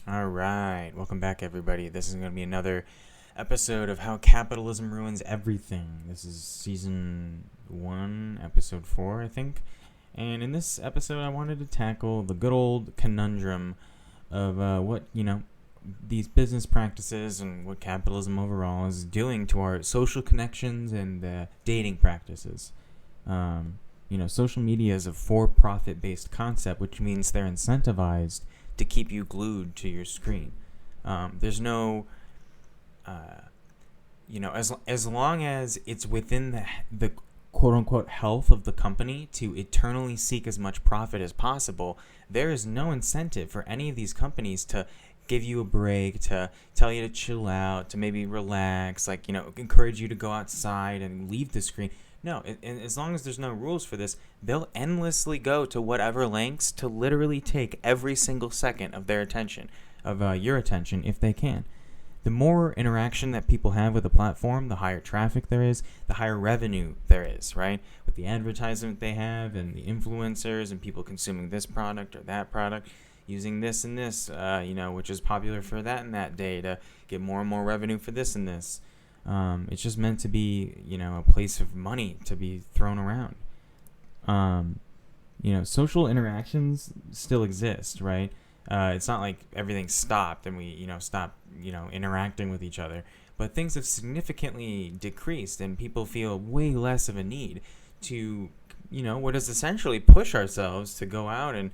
All right, welcome back, everybody. This is going to be another episode of How Capitalism Ruins Everything. This is season 1, episode 4, I think. And in this episode, I wanted to tackle the good old conundrum of what, these business practices and what capitalism overall is doing to our social connections and dating practices. Social media is a for-profit based concept, which means they're incentivized to keep you glued to your screen. There's no, as long as it's within the quote-unquote health of the company to eternally seek as much profit as possible, there is no incentive for any of these companies to give you a break, to tell you to chill out, to maybe relax, encourage you to go outside and leave the screen. No, and as long as there's no rules for this, they'll endlessly go to whatever lengths to literally take every single second of their attention, of your attention, if they can. The more interaction that people have with the platform, the higher traffic there is, the higher revenue there is, right? With the advertisement they have and the influencers and people consuming this product or that product, using this and this, which is popular for that and that day to get more and more revenue for this and this. It's just meant to be, a place of money to be thrown around. Social interactions still exist, right? It's not like everything stopped and we, stopped, interacting with each other. But things have significantly decreased and people feel way less of a need to, what is essentially push ourselves to go out and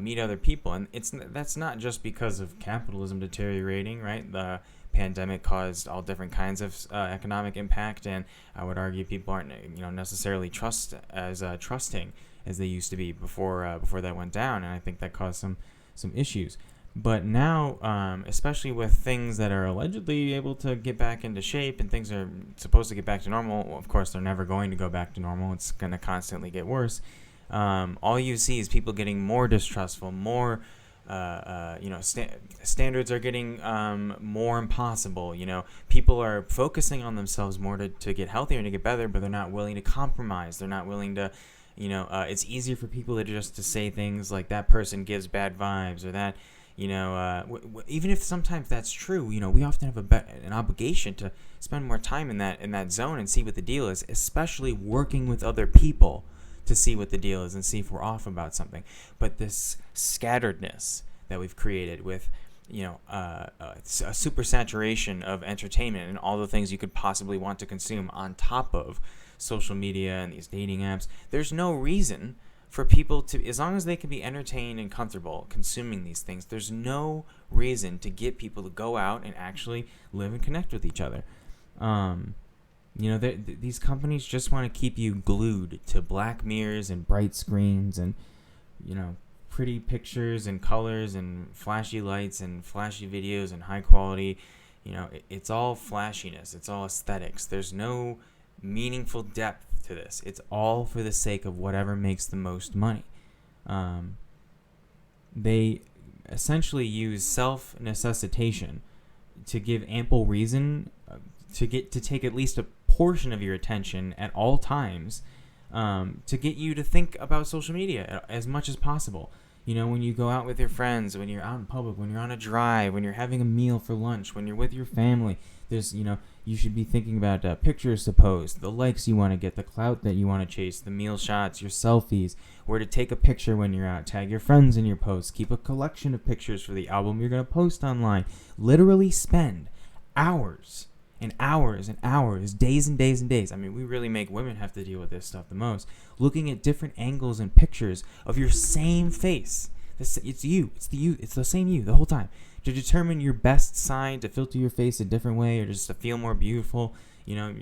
meet other people. And that's not just because of capitalism deteriorating, right? The pandemic caused all different kinds of economic impact, and I would argue people aren't necessarily trusting as they used to be before that went down, and I think that caused some issues. But now, especially with things that are allegedly able to get back into shape and things are supposed to get back to normal, well, of course they're never going to go back to normal. It's going to constantly get worse. All you see is people getting more distrustful, more standards are getting more impossible. People are focusing on themselves more to get healthier and to get better, but they're not willing to compromise. They're not willing to, it's easier for people to say things like that person gives bad vibes or that, even if sometimes that's true, we often have an obligation to spend more time in that zone and see what the deal is, especially working with other people to see what the deal is and see if we're off about something. But this scatteredness that we've created with, a super saturation of entertainment and all the things you could possibly want to consume on top of social media and these dating apps, there's no reason for people to, as long as they can be entertained and comfortable consuming these things, there's no reason to get people to go out and actually live and connect with each other. These companies just want to keep you glued to black mirrors and bright screens and, pretty pictures and colors and flashy lights and flashy videos and high quality. It's all flashiness. It's all aesthetics. There's no meaningful depth to this. It's all for the sake of whatever makes the most money. They essentially use self-necessitation to give ample reason to take at least a portion of your attention at all times, to get you to think about social media as much as possible. When you go out with your friends, when you're out in public, when you're on a drive, when you're having a meal for lunch, when you're with your family, there's, you should be thinking about pictures to post, the likes you want to get, the clout that you want to chase, the meal shots, your selfies, where to take a picture when you're out, tag your friends in your posts, keep a collection of pictures for the album you're going to post online. Literally spend hours and hours and hours, days and days and days. I mean, we really make women have to deal with this stuff the most. Looking at different angles and pictures of your same face. It's you. It's the same you the whole time. To determine your best side, to filter your face a different way, or just to feel more beautiful,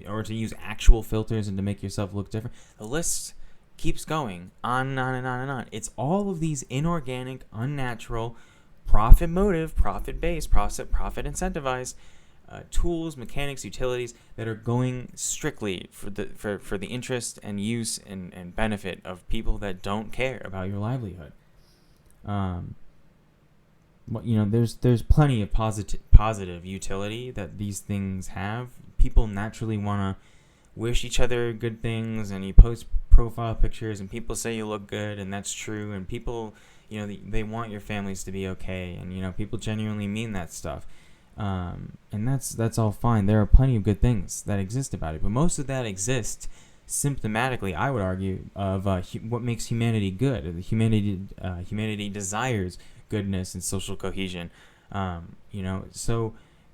or to use actual filters and to make yourself look different. The list keeps going on and on and on and on. It's all of these inorganic, unnatural, profit motive, profit-based, profit incentivized tools, mechanics, utilities that are going strictly for the interest and use and benefit of people that don't care about your livelihood. There's plenty of positive utility that these things have. People naturally want to wish each other good things, and you post profile pictures and people say you look good, and that's true, and people they want your families to be okay, and people genuinely mean that stuff. And that's all fine. There are plenty of good things that exist about it, but most of that exists symptomatically, I would argue, of what makes humanity good. Humanity desires goodness and social cohesion. So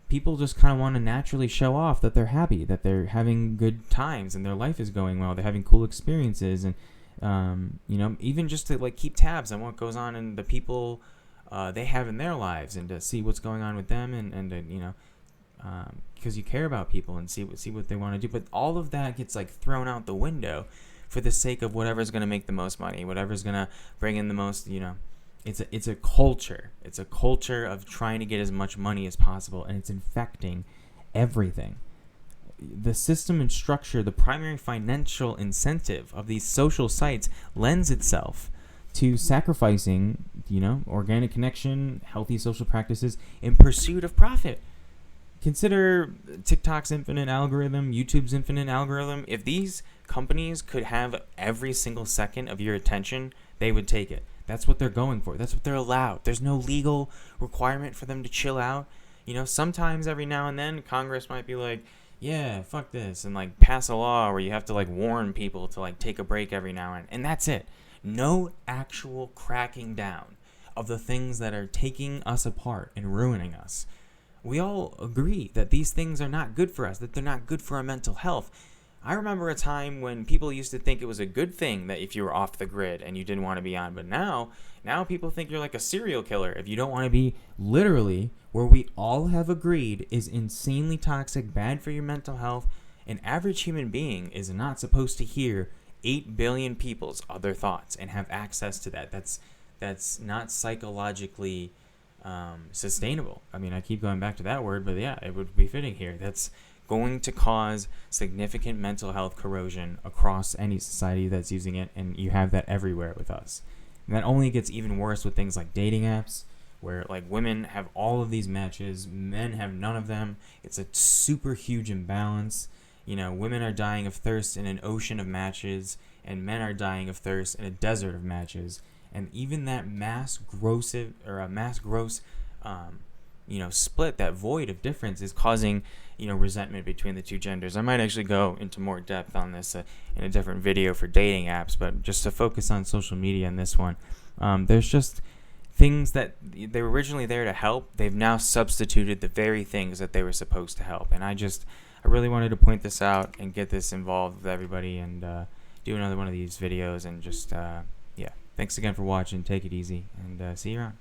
people just kind of want to naturally show off that they're happy, that they're having good times, and their life is going well. They're having cool experiences, and even just to like keep tabs on what goes on in the people they have in their lives, and to see what's going on with them, and because you care about people and see what they want to do. But all of that gets like thrown out the window for the sake of whatever's going to make the most money, whatever's going to bring in the most. It's a culture. It's a culture of trying to get as much money as possible, and it's infecting everything. The system and structure, the primary financial incentive of these social sites lends itself to sacrificing, organic connection, healthy social practices in pursuit of profit. Consider TikTok's infinite algorithm, YouTube's infinite algorithm. If these companies could have every single second of your attention, they would take it. That's what they're going for. That's what they're allowed. There's no legal requirement for them to chill out. Sometimes every now and then Congress might be like, yeah, fuck this, and like pass a law where you have to like warn people to like take a break every now and that's it. No actual cracking down of the things that are taking us apart and ruining us. We all agree that these things are not good for us, that they're not good for our mental health. I remember a time when people used to think it was a good thing that if you were off the grid and you didn't want to be on, but now people think you're like a serial killer if you don't want to be. Literally, where we all have agreed is insanely toxic, bad for your mental health. An average human being is not supposed to hear 8 billion people's other thoughts and have access to that. That's not psychologically sustainable. I mean, I keep going back to that word, but yeah, it would be fitting here. That's going to cause significant mental health corrosion across any society that's using it, and you have that everywhere with us. And that only gets even worse with things like dating apps, where like women have all of these matches, men have none of them. It's a super huge imbalance. Women are dying of thirst in an ocean of matches, and men are dying of thirst in a desert of matches. And even that mass gross split, that void of difference, is causing resentment between the two genders. I might actually go into more depth on this in a different video for dating apps, but just to focus on social media in this one, there's just things that they were originally there to help. They've now substituted the very things that they were supposed to help, and I really wanted to point this out and get this involved with everybody, and do another one of these videos, and just thanks again for watching. Take it easy, and see you around.